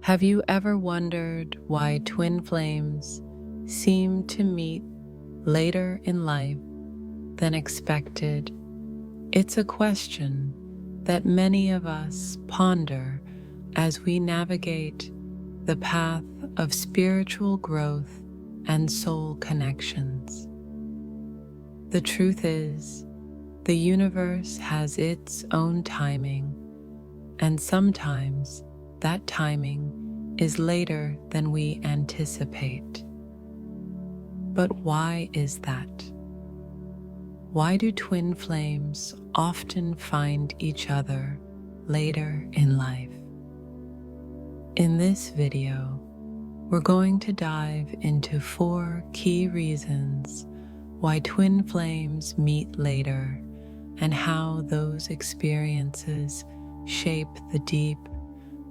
Have you ever wondered why twin flames seem to meet later in life than expected? It's a question that many of us ponder as we navigate the path of spiritual growth and soul connections. The truth is, the universe has its own timing, and sometimes that timing is later than we anticipate. But why is that? Why do twin flames often find each other later in life? In this video, we're going to dive into 4 key reasons why twin flames meet later and how those experiences shape the deep,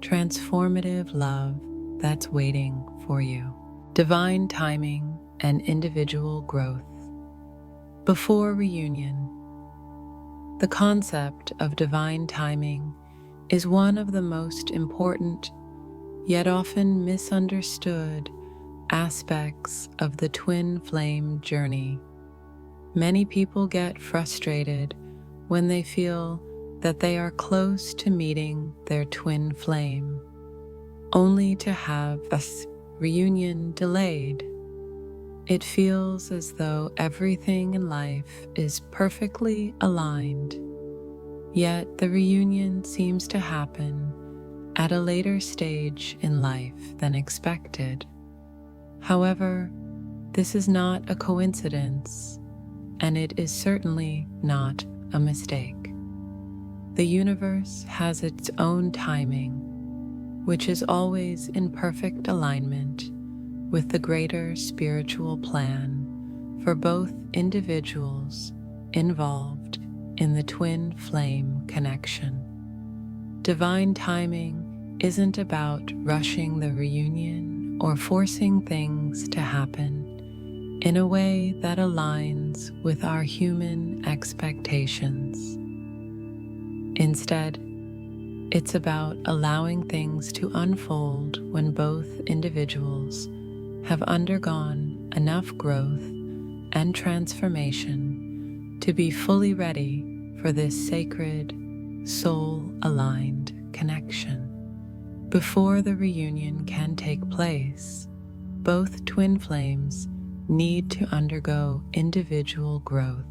transformative love that's waiting for you. Divine timing and individual growth. Before reunion, the concept of divine timing is one of the most important, yet often misunderstood, aspects of the twin flame journey. Many people get frustrated when they feel that they are close to meeting their twin flame, only to have a reunion delayed. It feels as though everything in life is perfectly aligned, yet the reunion seems to happen at a later stage in life than expected. However, this is not a coincidence, and it is certainly not a mistake. The universe has its own timing, which is always in perfect alignment with the greater spiritual plan for both individuals involved in the twin flame connection. Divine timing isn't about rushing the reunion or forcing things to happen in a way that aligns with our human expectations. Instead, it's about allowing things to unfold when both individuals have undergone enough growth and transformation to be fully ready for this sacred, soul-aligned connection. Before the reunion can take place, both twin flames need to undergo individual growth.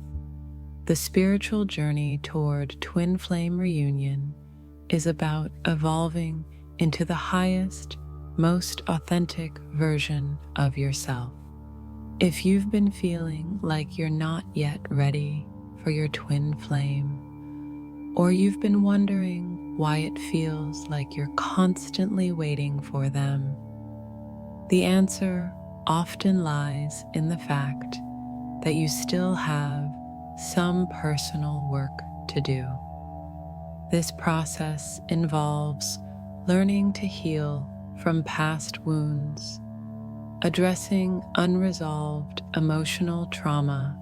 The spiritual journey toward twin flame reunion is about evolving into the highest, most authentic version of yourself. If you've been feeling like you're not yet ready for your twin flame, or you've been wondering why it feels like you're constantly waiting for them, the answer often lies in the fact that you still have some personal work to do. This process involves learning to heal from past wounds, addressing unresolved emotional trauma,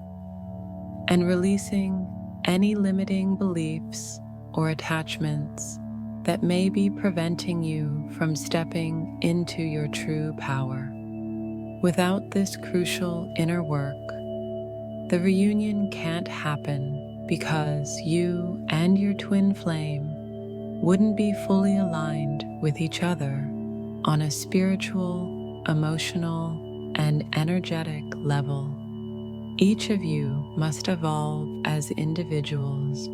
and releasing any limiting beliefs or attachments that may be preventing you from stepping into your true power. Without this crucial inner work, the reunion can't happen because you and your twin flame wouldn't be fully aligned with each other on a spiritual, emotional, and energetic level. Each of you must evolve as individuals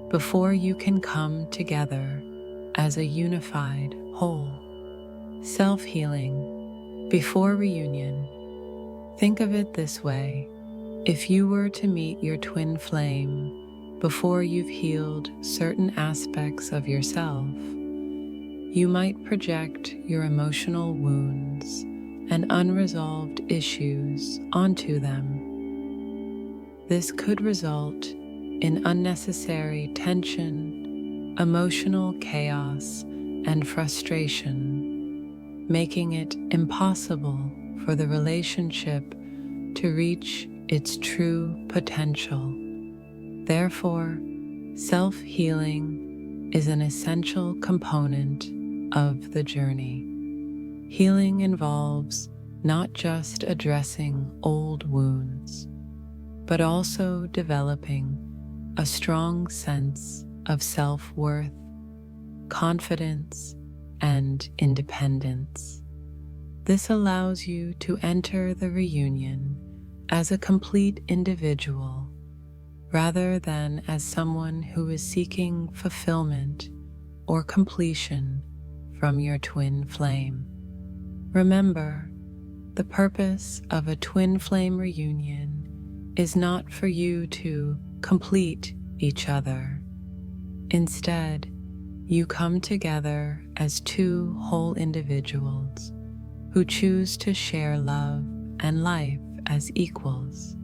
before you can come together as a unified whole. Self-healing before reunion. Think of it this way. If you were to meet your twin flame before you've healed certain aspects of yourself, you might project your emotional wounds and unresolved issues onto them. This could result in unnecessary tension, emotional chaos, and frustration, making it impossible for the relationship to reach its true potential. Therefore, self-healing is an essential component of the journey. Healing involves not just addressing old wounds, but also developing a strong sense of self-worth, confidence, and independence. This allows you to enter the reunion as a complete individual rather than as someone who is seeking fulfillment or completion from your twin flame. Remember, the purpose of a twin flame reunion is not for you to complete each other. Instead, you come together as two whole individuals who choose to share love and life as equals.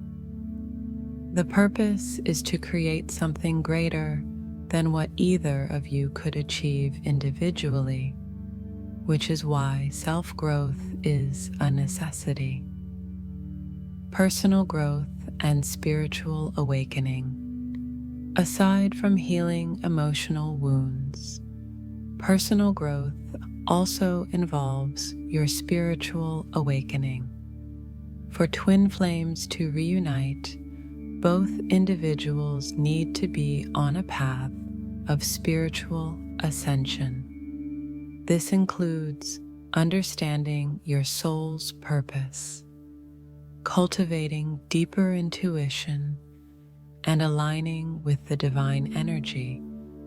The purpose is to create something greater than what either of you could achieve individually, which is why self-growth is a necessity. Personal growth and spiritual awakening. Aside from healing emotional wounds, personal growth also involves your spiritual awakening. For twin flames to reunite, both individuals need to be on a path of spiritual ascension. This includes understanding your soul's purpose, cultivating deeper intuition, and aligning with the divine energy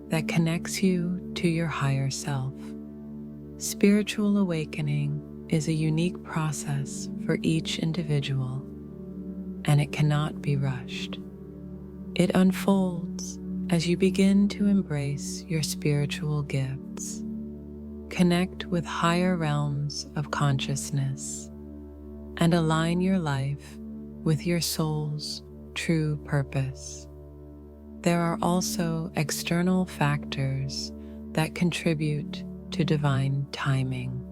that connects you to your higher self. Spiritual awakening is a unique process for each individual, and it cannot be rushed. It unfolds as you begin to embrace your spiritual gifts, connect with higher realms of consciousness, and align your life with your soul's true purpose. There are also external factors that contribute to divine timing.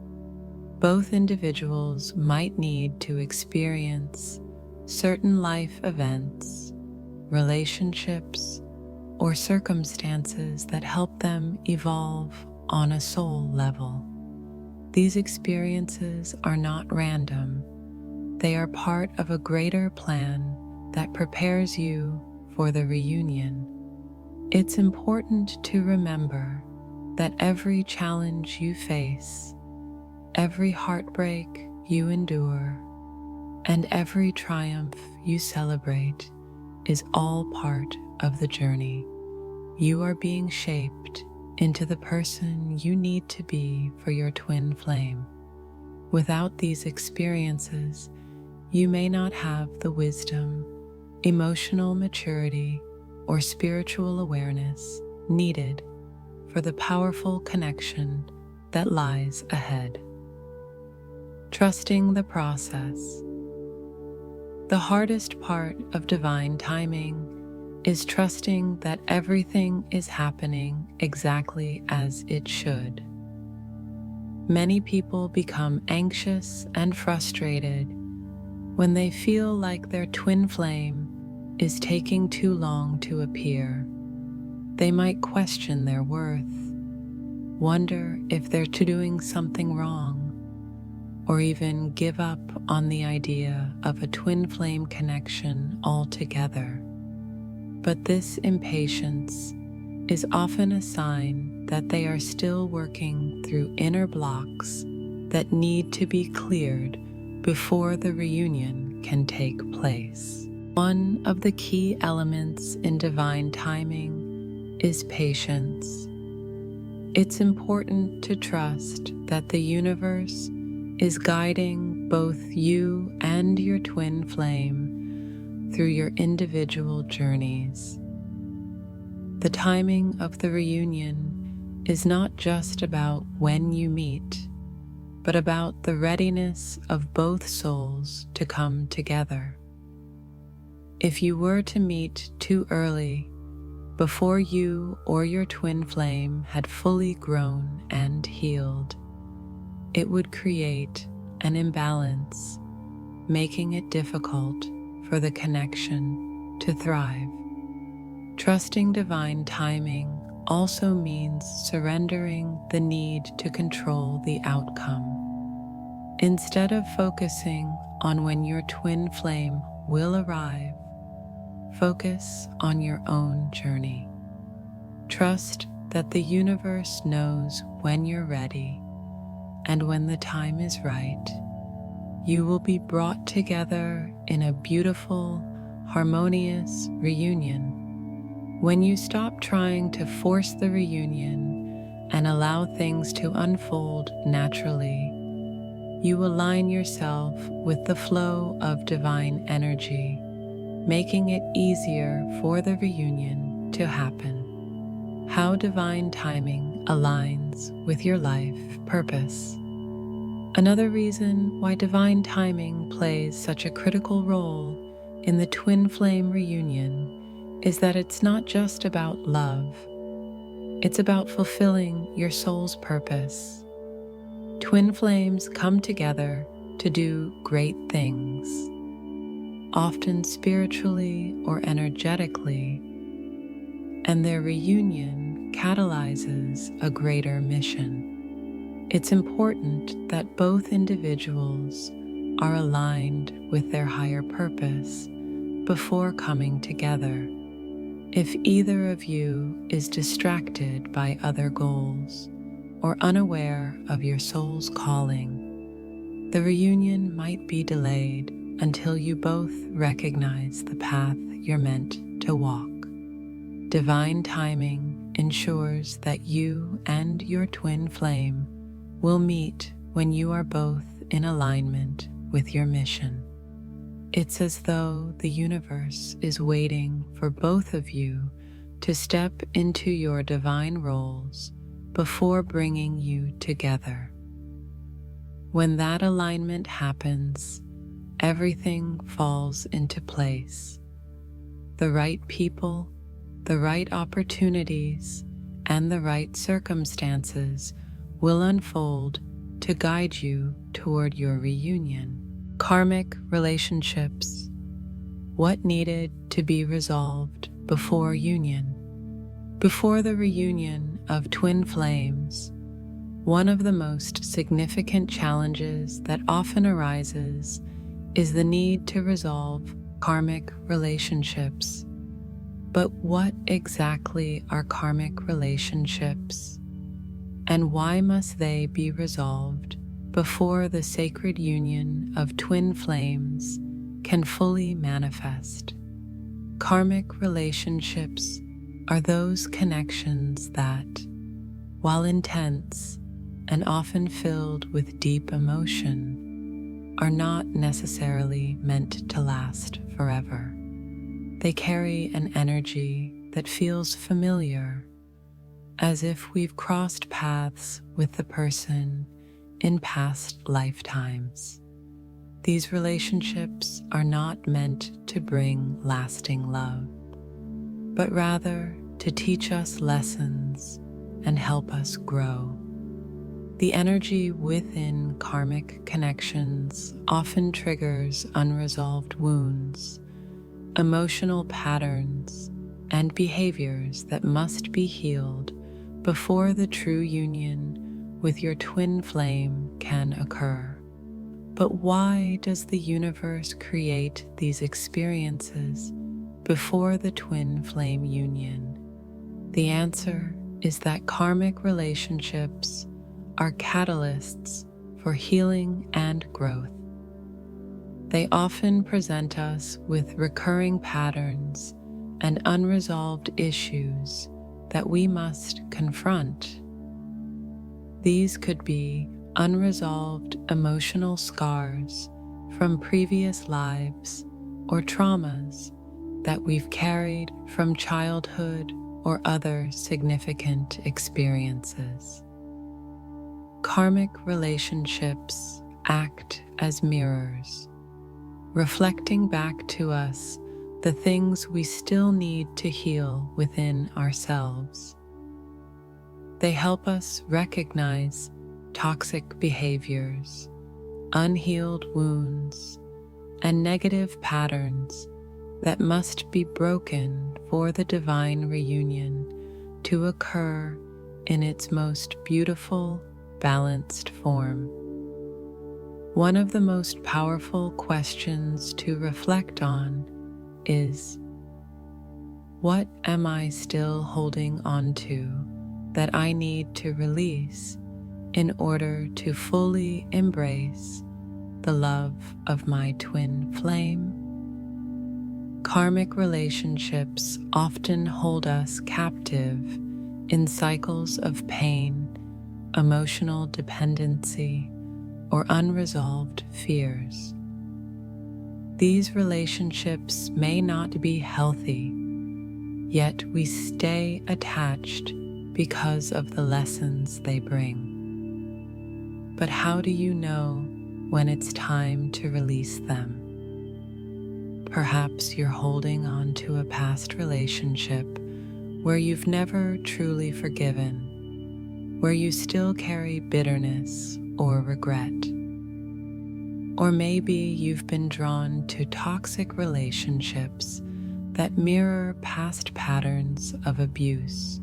Both individuals might need to experience certain life events, relationships, or circumstances that help them evolve on a soul level. These experiences are not random. They are part of a greater plan that prepares you for the reunion. It's important to remember that every challenge you face, every heartbreak you endure, and every triumph you celebrate is all part of the journey. You are being shaped into the person you need to be for your twin flame. Without these experiences, you may not have the wisdom, emotional maturity, or spiritual awareness needed for the powerful connection that lies ahead. Trusting the process. The hardest part of divine timing is trusting that everything is happening exactly as it should. Many people become anxious and frustrated when they feel like their twin flame is taking too long to appear. They might question their worth, wonder if they're doing something wrong, or even give up on the idea of a twin flame connection altogether. But this impatience is often a sign that they are still working through inner blocks that need to be cleared before the reunion can take place. One of the key elements in divine timing is patience. It's important to trust that the universe is guiding both you and your twin flame through your individual journeys. The timing of the reunion is not just about when you meet, but about the readiness of both souls to come together. If you were to meet too early, before you or your twin flame had fully grown and healed, it would create an imbalance, making it difficult for the connection to thrive. Trusting divine timing also means surrendering the need to control the outcome. Instead of focusing on when your twin flame will arrive, focus on your own journey. Trust that the universe knows when you're ready, and when the time is right, you will be brought together in a beautiful, harmonious reunion. When you stop trying to force the reunion and allow things to unfold naturally, you align yourself with the flow of divine energy, making it easier for the reunion to happen. How divine timing aligns with your life purpose. Another reason why divine timing plays such a critical role in the twin flame reunion is that it's not just about love. It's about fulfilling your soul's purpose. Twin flames come together to do great things, often spiritually or energetically, and their reunion catalyzes a greater mission. It's important that both individuals are aligned with their higher purpose before coming together. If either of you is distracted by other goals or unaware of your soul's calling, the reunion might be delayed until you both recognize the path you're meant to walk. Divine timing ensures that you and your twin flame will meet when you are both in alignment with your mission. It's as though the universe is waiting for both of you to step into your divine roles before bringing you together. When that alignment happens, everything falls into place. The right people, the right opportunities, and the right circumstances will unfold to guide you toward your reunion. Karmic relationships. What needed to be resolved before union? Before the reunion of twin flames, one of the most significant challenges that often arises is the need to resolve karmic relationships. But what exactly are karmic relationships? And why must they be resolved before the sacred union of twin flames can fully manifest? Karmic relationships are those connections that, while intense and often filled with deep emotion, are not necessarily meant to last forever. They carry an energy that feels familiar, as if we've crossed paths with the person in past lifetimes. These relationships are not meant to bring lasting love, but rather to teach us lessons and help us grow. The energy within karmic connections often triggers unresolved wounds, emotional patterns, and behaviors that must be healed before the true union with your twin flame can occur. But why does the universe create these experiences before the twin flame union? The answer is that karmic relationships are catalysts for healing and growth. They often present us with recurring patterns and unresolved issues that we must confront. These could be unresolved emotional scars from previous lives or traumas that we've carried from childhood or other significant experiences. Karmic relationships act as mirrors, reflecting back to us the things we still need to heal within ourselves. They help us recognize toxic behaviors, unhealed wounds, and negative patterns that must be broken for the divine reunion to occur in its most beautiful, balanced form. One of the most powerful questions to reflect on is, what am I still holding on to that I need to release in order to fully embrace the love of my twin flame? Karmic relationships often hold us captive in cycles of pain, emotional dependency, or unresolved fears. These relationships may not be healthy, yet we stay attached because of the lessons they bring. But how do you know when it's time to release them? Perhaps you're holding on to a past relationship where you've never truly forgiven, where you still carry bitterness or regret. Or maybe you've been drawn to toxic relationships that mirror past patterns of abuse,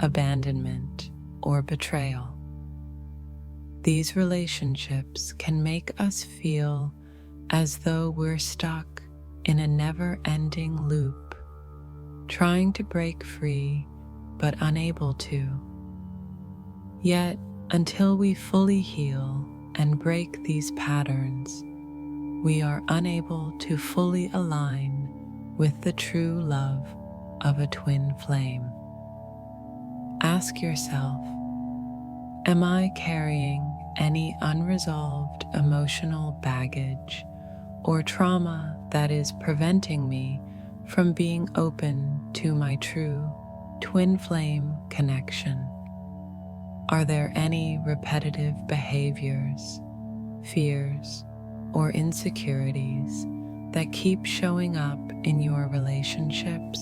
abandonment, or betrayal. These relationships can make us feel as though we're stuck in a never-ending loop, trying to break free but unable to. Yet, until we fully heal and break these patterns, we are unable to fully align with the true love of a twin flame. Ask yourself, am I carrying any unresolved emotional baggage or trauma that is preventing me from being open to my true twin flame connection? Are there any repetitive behaviors, fears, or insecurities that keep showing up in your relationships?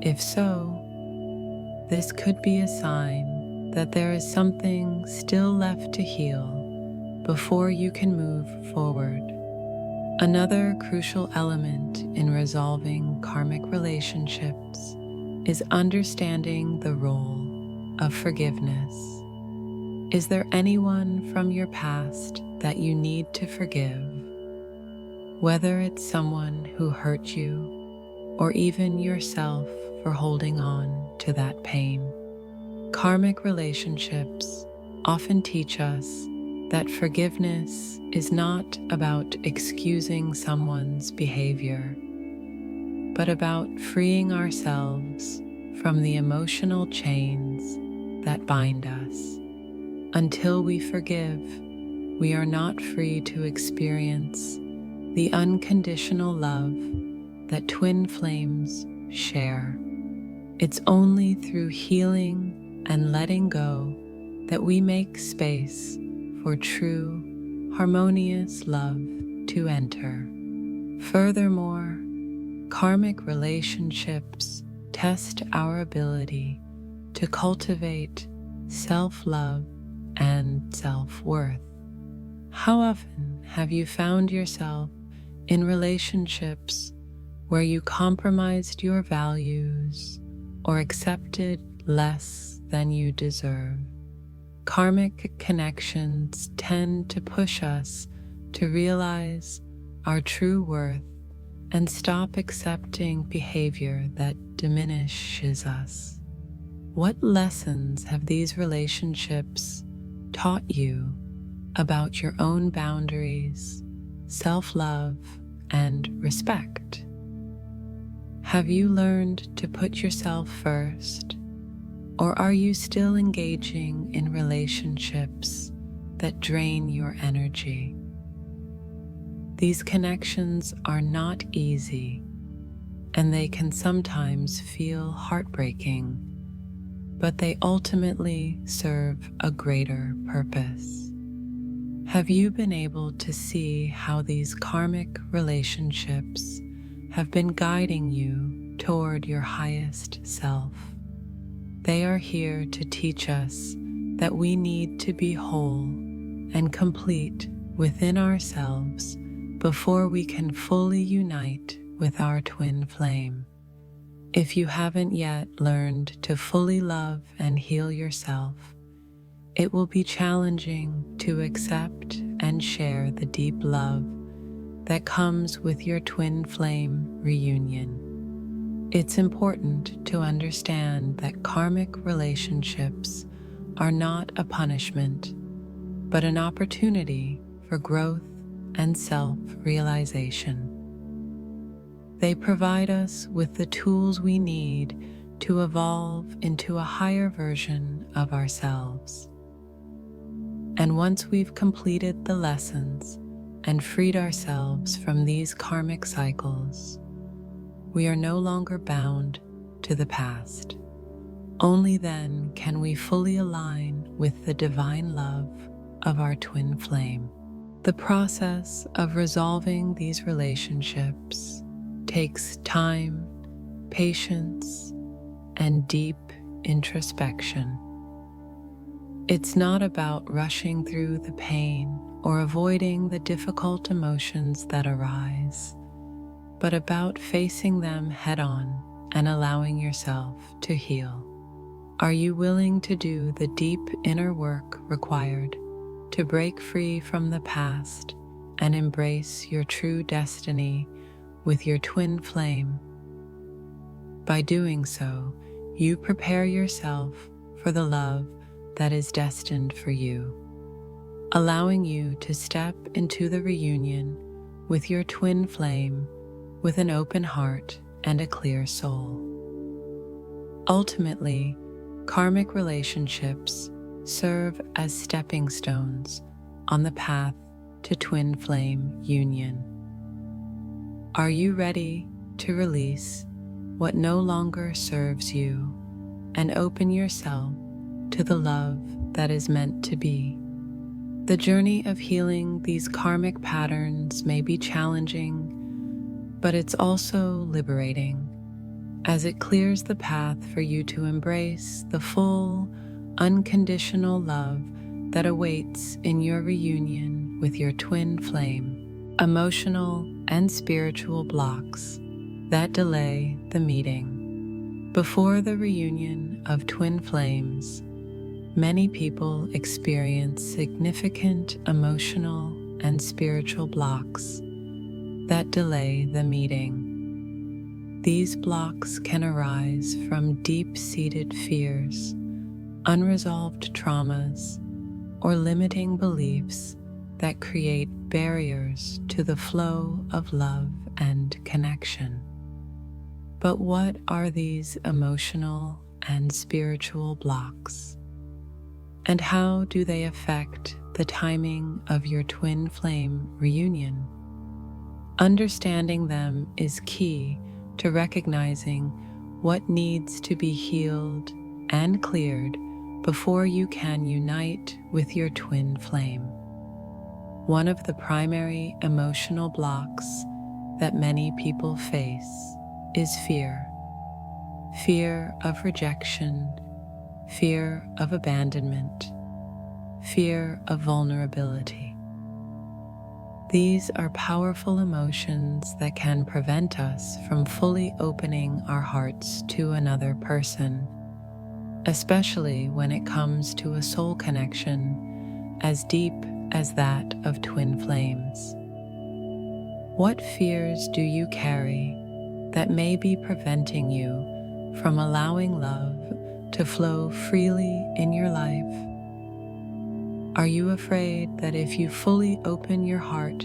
If so, this could be a sign that there is something still left to heal before you can move forward. Another crucial element in resolving karmic relationships is understanding the role of forgiveness. Is there anyone from your past that you need to forgive? Whether it's someone who hurt you or even yourself for holding on to that pain. Karmic relationships often teach us that forgiveness is not about excusing someone's behavior, but about freeing ourselves from the emotional chains that bind us. Until we forgive, we are not free to experience the unconditional love that twin flames share. It's only through healing and letting go that we make space for true, harmonious love to enter. Furthermore, karmic relationships test our ability to cultivate self-love and self-worth. How often have you found yourself in relationships where you compromised your values or accepted less than you deserve? Karmic connections tend to push us to realize our true worth and stop accepting behavior that diminishes us. What lessons have these relationships taught you about your own boundaries, self-love, and respect? Have you learned to put yourself first, or are you still engaging in relationships that drain your energy? These connections are not easy, and they can sometimes feel heartbreaking, but they ultimately serve a greater purpose. Have you been able to see how these karmic relationships have been guiding you toward your highest self? They are here to teach us that we need to be whole and complete within ourselves before we can fully unite with our twin flame. If you haven't yet learned to fully love and heal yourself, it will be challenging to accept and and share the deep love that comes with your twin flame reunion. It's important to understand that karmic relationships are not a punishment, but an opportunity for growth and self-realization. They provide us with the tools we need to evolve into a higher version of ourselves. And once we've completed the lessons and freed ourselves from these karmic cycles, we are no longer bound to the past. Only then can we fully align with the divine love of our twin flame. The process of resolving these relationships takes time, patience, and deep introspection. It's not about rushing through the pain or avoiding the difficult emotions that arise, but about facing them head-on and allowing yourself to heal. Are you willing to do the deep inner work required to break free from the past and embrace your true destiny with your twin flame? By doing so, you prepare yourself for the love that is destined for you, allowing you to step into the reunion with your twin flame with an open heart and a clear soul. Ultimately, karmic relationships serve as stepping stones on the path to twin flame union. Are you ready to release what no longer serves you and open yourself to the love that is meant to be? The journey of healing these karmic patterns may be challenging, but it's also liberating, as it clears the path for you to embrace the full, unconditional love that awaits in your reunion with your twin flame. Emotional and spiritual blocks that delay the meeting. Before the reunion of twin flames, many people experience significant emotional and spiritual blocks that delay the meeting. These blocks can arise from deep-seated fears, unresolved traumas, or limiting beliefs that create barriers to the flow of love and connection. But what are these emotional and spiritual blocks? And how do they affect the timing of your twin flame reunion? Understanding them is key to recognizing what needs to be healed and cleared before you can unite with your twin flame. One of the primary emotional blocks that many people face is fear. Fear of rejection, fear of abandonment, fear of vulnerability. These are powerful emotions that can prevent us from fully opening our hearts to another person, especially when it comes to a soul connection as deep as that of twin flames. What fears do you carry that may be preventing you from allowing love to flow freely in your life? Are you afraid that if you fully open your heart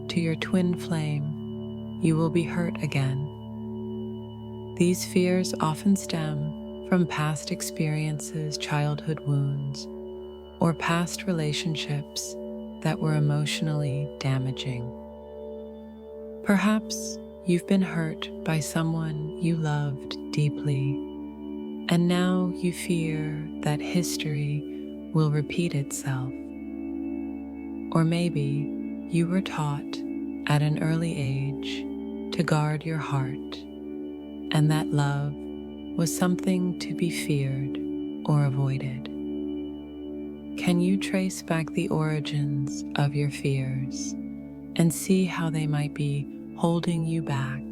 to your twin flame, you will be hurt again? These fears often stem from past experiences, childhood wounds, or past relationships that were emotionally damaging. Perhaps you've been hurt by someone you loved deeply, and now you fear that history will repeat itself. Or maybe you were taught at an early age to guard your heart, and that love was something to be feared or avoided. Can you trace back the origins of your fears and see how they might be holding you back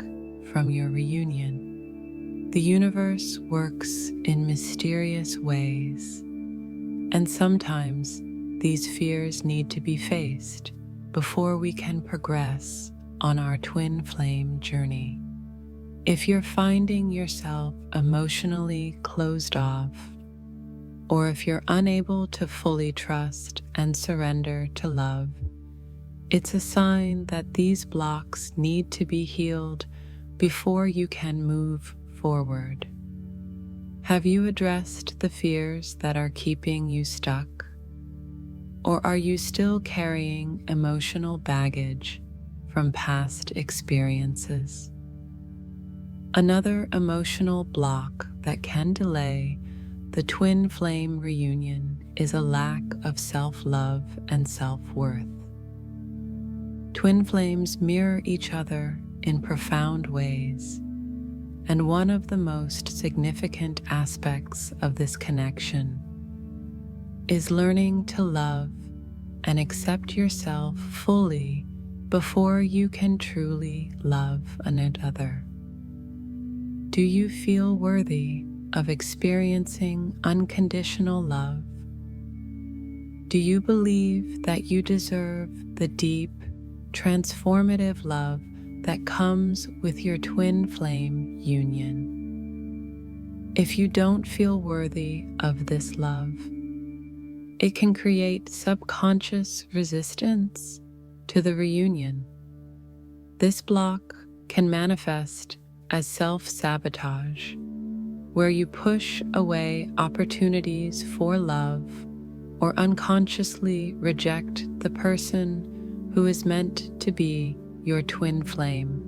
from your reunion? The universe works in mysterious ways, and sometimes these fears need to be faced before we can progress on our twin flame journey. If you're finding yourself emotionally closed off, or if you're unable to fully trust and surrender to love, it's a sign that these blocks need to be healed before you can move forward. Have you addressed the fears that are keeping you stuck? Or are you still carrying emotional baggage from past experiences? Another emotional block that can delay the twin flame reunion is a lack of self-love and self-worth. Twin flames mirror each other in profound ways, and one of the most significant aspects of this connection is learning to love and accept yourself fully before you can truly love another. Do you feel worthy of experiencing unconditional love? Do you believe that you deserve the deep, transformative love that comes with your twin flame union? If you don't feel worthy of this love, it can create subconscious resistance to the reunion. This block can manifest as self-sabotage, where you push away opportunities for love or unconsciously reject the person who is meant to be your twin flame.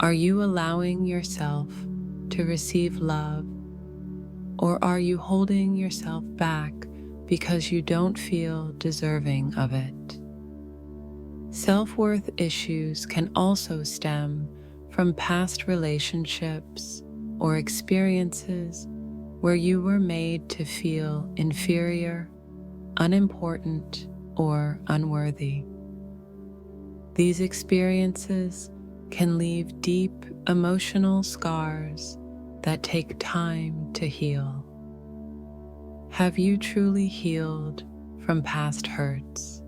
Are you allowing yourself to receive love, or are you holding yourself back because you don't feel deserving of it? Self-worth issues can also stem from past relationships or experiences where you were made to feel inferior, unimportant, or unworthy. These experiences can leave deep emotional scars that take time to heal. Have you truly healed from past hurts?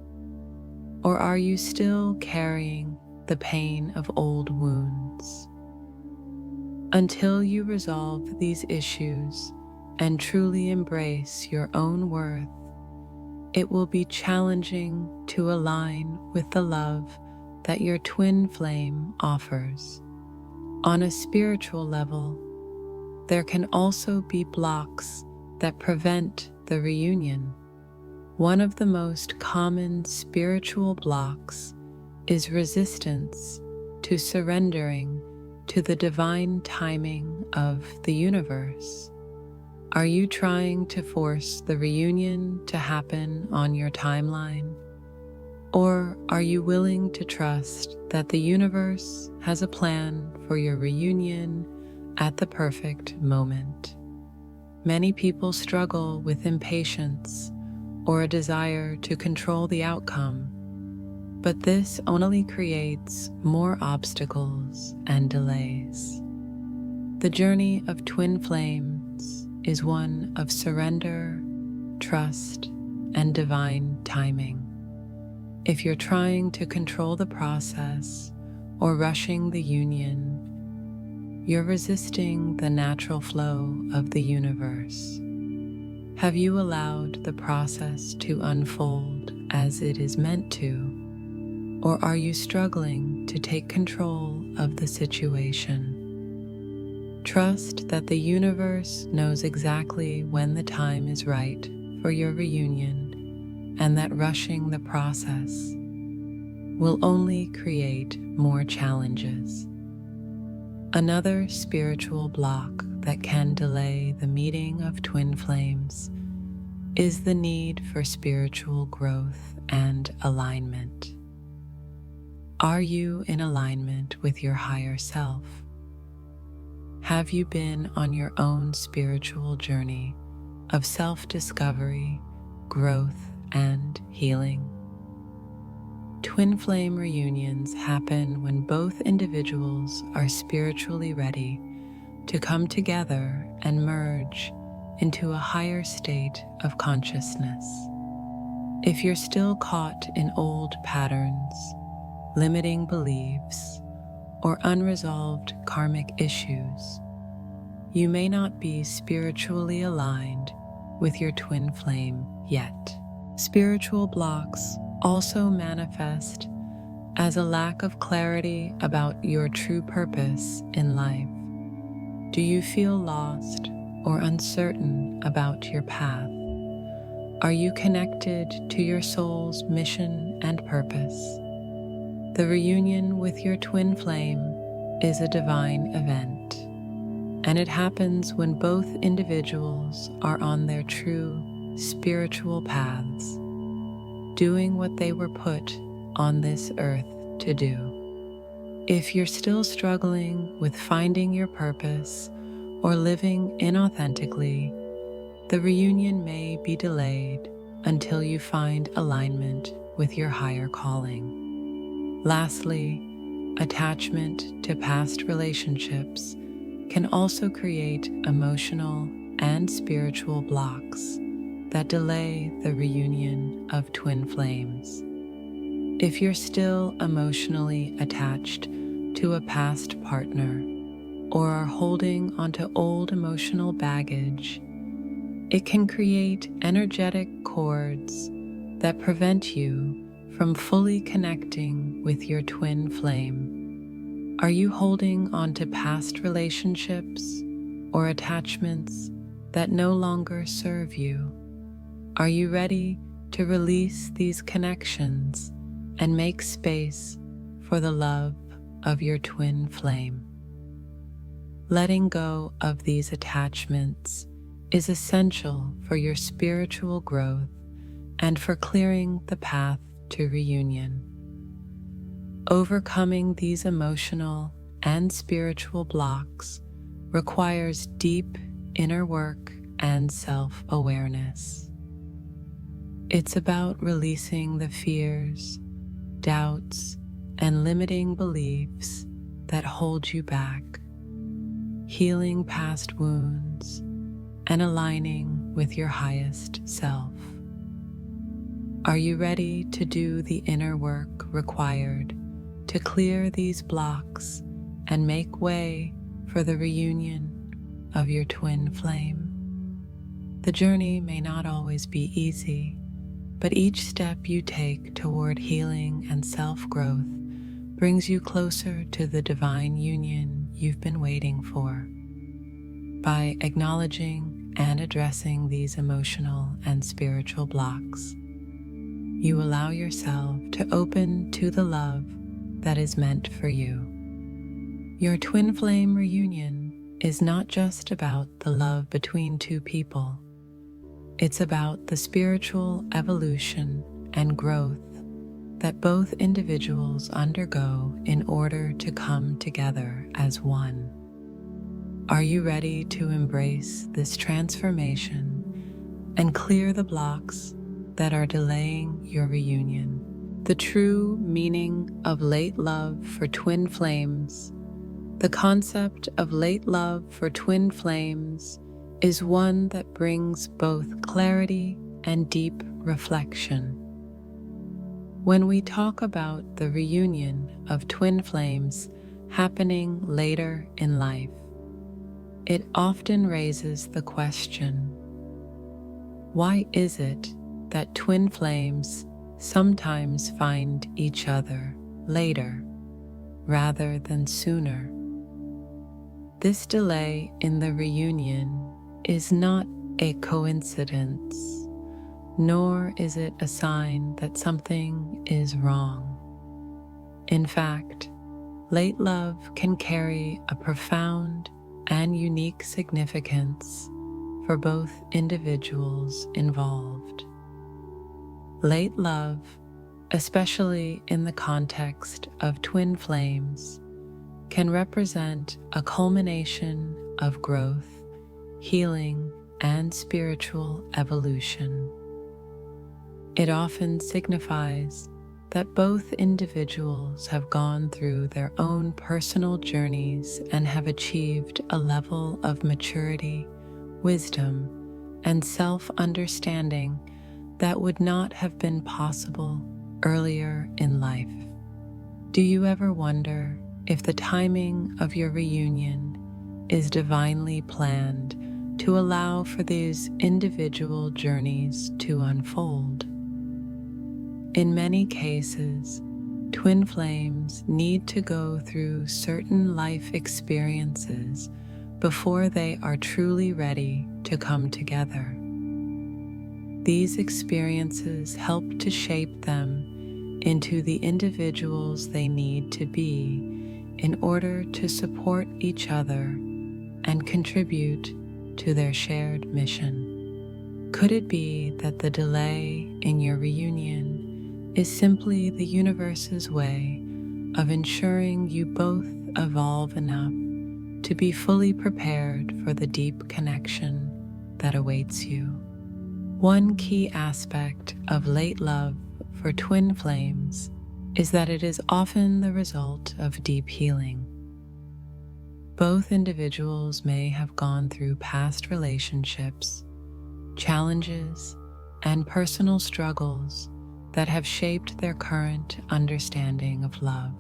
Or are you still carrying the pain of old wounds? Until you resolve these issues and truly embrace your own worth, it will be challenging to align with the love that your twin flame offers. On a spiritual level, there can also be blocks that prevent the reunion. One of the most common spiritual blocks is resistance to surrendering to the divine timing of the universe. Are you trying to force the reunion to happen on your timeline? Or are you willing to trust that the universe has a plan for your reunion at the perfect moment? Many people struggle with impatience or a desire to control the outcome, but this only creates more obstacles and delays. The journey of twin flames is one of surrender, trust, and divine timing. If you're trying to control the process or rushing the union, you're resisting the natural flow of the universe. Have you allowed the process to unfold as it is meant to, or are you struggling to take control of the situation? Trust that the universe knows exactly when the time is right for your reunion, and that rushing the process will only create more challenges. Another spiritual block that can delay the meeting of twin flames is the need for spiritual growth and alignment. Are you in alignment with your higher self? Have you been on your own spiritual journey of self-discovery, growth, and healing? Twin flame reunions happen when both individuals are spiritually ready to come together and merge into a higher state of consciousness. If you're still caught in old patterns, limiting beliefs, or unresolved karmic issues, you may not be spiritually aligned with your twin flame yet. Spiritual blocks also manifest as a lack of clarity about your true purpose in life. Do you feel lost or uncertain about your path? Are you connected to your soul's mission and purpose? The reunion with your twin flame is a divine event, and it happens when both individuals are on their true spiritual paths, doing what they were put on this earth to do. If you're still struggling with finding your purpose or living inauthentically, the reunion may be delayed until you find alignment with your higher calling. Lastly, attachment to past relationships can also create emotional and spiritual blocks that delay the reunion of twin flames. If you're still emotionally attached to a past partner or are holding onto old emotional baggage, it can create energetic cords that prevent you from fully connecting with your twin flame. Are you holding onto past relationships or attachments that no longer serve you? Are you ready to release these connections and make space for the love of your twin flame? Letting go of these attachments is essential for your spiritual growth and for clearing the path to reunion. Overcoming these emotional and spiritual blocks requires deep inner work and self-awareness. It's about releasing the fears, doubts, and limiting beliefs that hold you back, healing past wounds, and aligning with your highest self. Are you ready to do the inner work required to clear these blocks and make way for the reunion of your twin flame? The journey may not always be easy, but each step you take toward healing and self-growth brings you closer to the divine union you've been waiting for. By acknowledging and addressing these emotional and spiritual blocks, you allow yourself to open to the love that is meant for you. Your twin flame reunion is not just about the love between two people. It's about the spiritual evolution and growth that both individuals undergo in order to come together as one. Are you ready to embrace this transformation and clear the blocks that are delaying your reunion? The true meaning of late love for twin flames. The concept of late love for twin flames is one that brings both clarity and deep reflection. When we talk about the reunion of twin flames happening later in life, it often raises the question, why is it that twin flames sometimes find each other later rather than sooner? This delay in the reunion is not a coincidence, nor is it a sign that something is wrong. In fact, late love can carry a profound and unique significance for both individuals involved. Late love, especially in the context of twin flames, can represent a culmination of growth, healing, and spiritual evolution. It often signifies that both individuals have gone through their own personal journeys and have achieved a level of maturity, wisdom, and self-understanding that would not have been possible earlier in life. Do you ever wonder if the timing of your reunion is divinely planned to allow for these individual journeys to unfold? In many cases, twin flames need to go through certain life experiences before they are truly ready to come together. These experiences help to shape them into the individuals they need to be in order to support each other and contribute to their shared mission. Could it be that the delay in your reunion is simply the universe's way of ensuring you both evolve enough to be fully prepared for the deep connection that awaits you? One key aspect of late love for twin flames is that it is often the result of deep healing. Both individuals may have gone through past relationships, challenges, and personal struggles that have shaped their current understanding of love.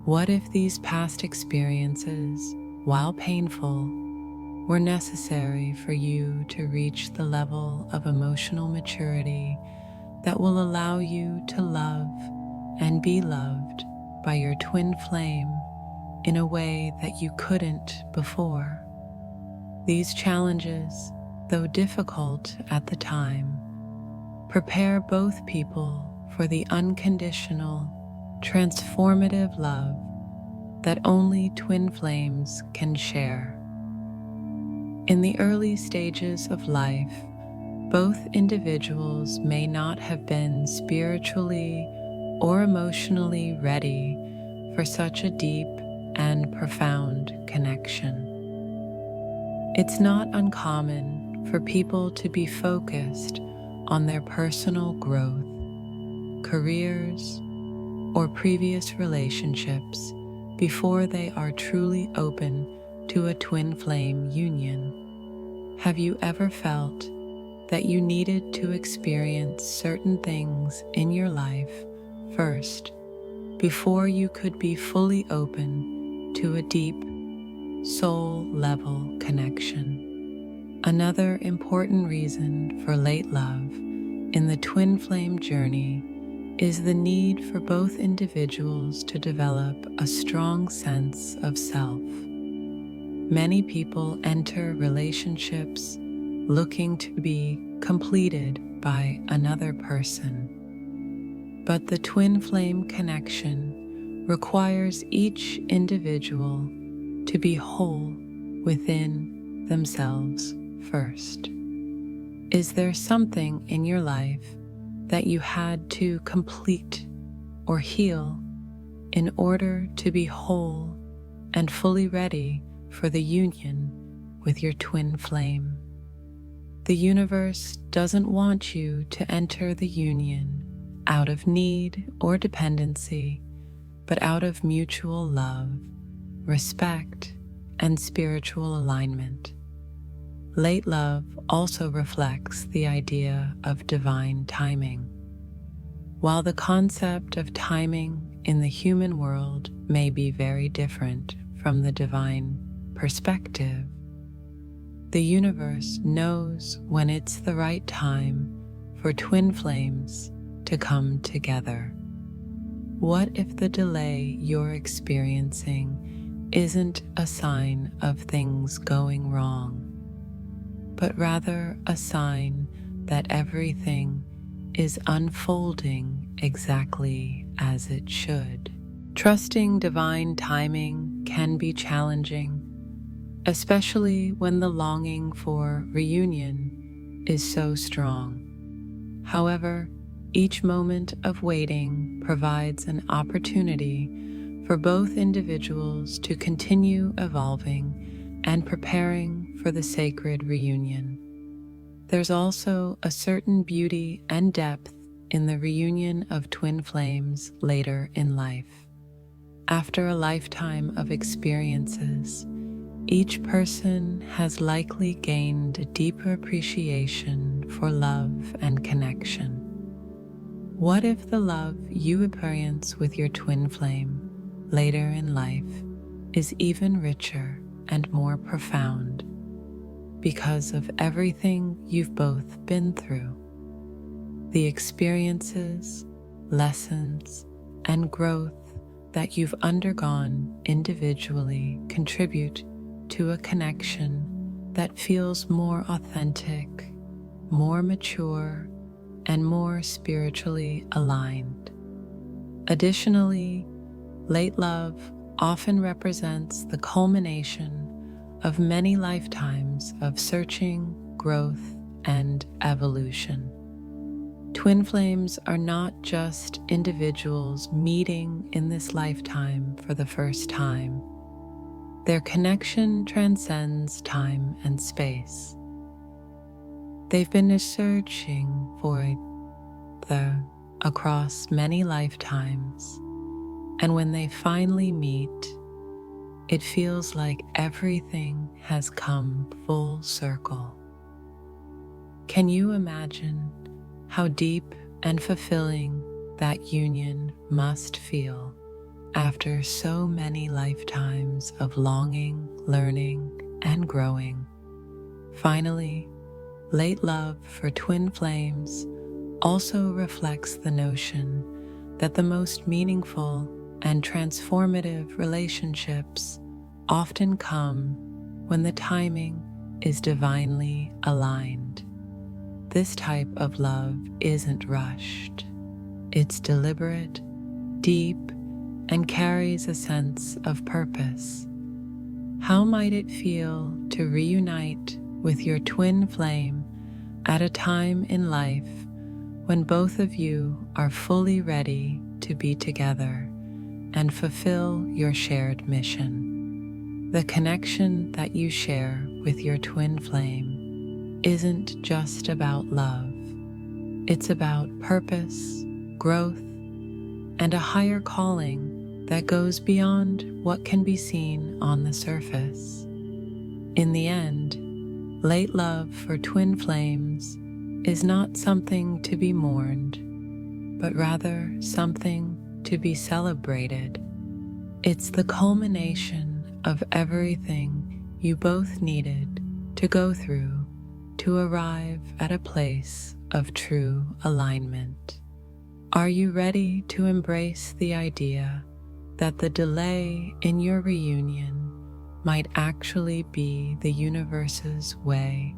What if these past experiences, while painful, were necessary for you to reach the level of emotional maturity that will allow you to love and be loved by your twin flame in a way that you couldn't before? These challenges, though difficult at the time, prepare both people for the unconditional, transformative love that only twin flames can share. In the early stages of life, both individuals may not have been spiritually or emotionally ready for such a deep and profound connection. It's not uncommon for people to be focused on their personal growth, careers, or previous relationships before they are truly open to a twin flame union. Have you ever felt that you needed to experience certain things in your life first before you could be fully open to a deep, soul-level connection? Another important reason for late love in the twin flame journey is the need for both individuals to develop a strong sense of self. Many people enter relationships looking to be completed by another person, but the twin flame connection requires each individual to be whole within themselves first. Is there something in your life that you had to complete or heal in order to be whole and fully ready for the union with your twin flame? The universe doesn't want you to enter the union out of need or dependency, but out of mutual love, respect, and spiritual alignment. Late love also reflects the idea of divine timing. While the concept of timing in the human world may be very different from the divine perspective, the universe knows when it's the right time for twin flames to come together. What if the delay you're experiencing isn't a sign of things going wrong, but rather a sign that everything is unfolding exactly as it should? Trusting divine timing can be challenging, especially when the longing for reunion is so strong. However, each moment of waiting provides an opportunity for both individuals to continue evolving and preparing for the sacred reunion. There's also a certain beauty and depth in the reunion of twin flames later in life. After a lifetime of experiences, each person has likely gained a deeper appreciation for love and connection. What if the love you experience with your twin flame later in life is even richer and more profound because of everything you've both been through? The experiences, lessons, and growth that you've undergone individually contribute to a connection that feels more authentic, more mature, and more spiritually aligned. Additionally, late love often represents the culmination of many lifetimes of searching, growth, and evolution. Twin flames are not just individuals meeting in this lifetime for the first time. Their connection transcends time and space. They've been searching for across many lifetimes, and when they finally meet, it feels like everything has come full circle. Can you imagine how deep and fulfilling that union must feel after so many lifetimes of longing, learning, and growing? Finally, late love for twin flames also reflects the notion that the most meaningful and transformative relationships often come when the timing is divinely aligned. This type of love isn't rushed. It's deliberate, deep, and carries a sense of purpose. How might it feel to reunite with your twin flame at a time in life when both of you are fully ready to be together and fulfill your shared mission? The connection that you share with your twin flame isn't just about love. It's about purpose, growth, and a higher calling that goes beyond what can be seen on the surface. In the end, late love for twin flames is not something to be mourned, but rather something to be celebrated. It's the culmination of everything you both needed to go through to arrive at a place of true alignment. Are you ready to embrace the idea that the delay in your reunion might actually be the universe's way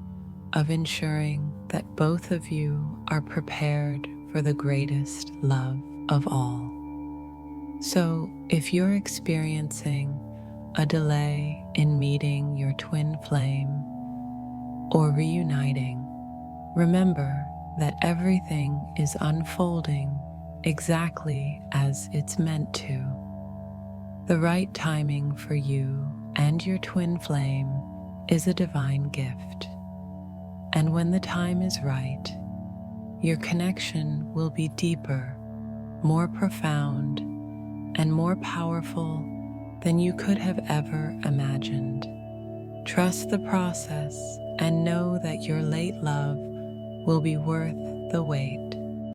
of ensuring that both of you are prepared for the greatest love of all? So, if you're experiencing a delay in meeting your twin flame or reuniting, remember that everything is unfolding exactly as it's meant to. The right timing for you and your twin flame is a divine gift. And when the time is right, your connection will be deeper, more profound, and more powerful than you could have ever imagined. Trust the process and know that your late love will be worth the wait.